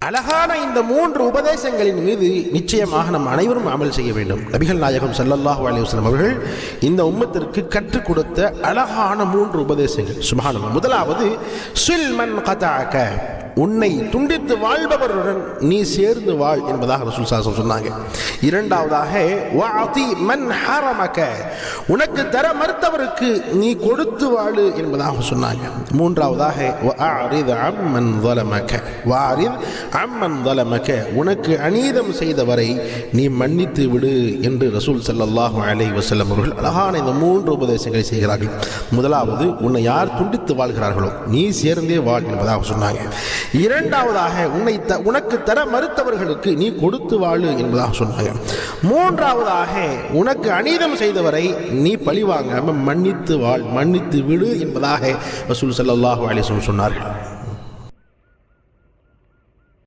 அழகான இந்த 3 உபதேசங்களின் மீது நிச்சயமாக நம் அனைவரும் அமல் செய்ய வேண்டும். நபிகள் நாயகம் ஸல்லல்லாஹு அலைஹி வஸல்லம் அவர்கள் இந்த உம்மத்திற்கு கற்றுக் கொடுத்த அழகான 3 உபதேசங்கள். சுப்ஹானல்லாஹ். முதலாவது சில் மன் கதஅக, உன்னை துண்டித்து வாழ்பவருடன் நீ சேர்ந்து வாழ் என்பதாக ரசூல் ஸல்லல்லாஹு அலைஹி வஸல்லம் சொன்னாங்க. இரண்டாவதாக வஅதி மன் ஹரமக, உனக்கு தர மறுத்தவருக்கு நீ கொடுத்து வாழு என்பதாக சொன்னாங்க. மூன்றாவதாக வஅரித் அம்மன் ظلمك, வஅரித் அம்மன் ظلمك, உனக்கு அநீதம் செய்தவரை நீ மன்னித்து விடு என்று ரசூல் ஸல்லல்லாஹு அலைஹி வஸல்லம் அவர்கள் அழகான இந்த 3 உபதேசங்களை செய்கிறார்கள். முதலாவது, உன்னை யார் துண்டித்து வாழ்கிறார்களோ நீ சேர்ந்தே வாழ் என்பதாக சொன்னாங்க. இரண்டாவதாக, உனக்கு தர மறுத்தவர்களுக்கு நீ கொடுத்து வாழு என்பதாக சொன்னாங்க. மூன்றாவதாக, உனக்கு அநீதம் செய்தவரை நீ பழிவாங்காம மன்னித்து வாழ், மன்னித்து விடு என்பதாக ரசூல் ஸல்லல்லாஹு அலைஹி வஸல்லம் சொன்னார்கள்.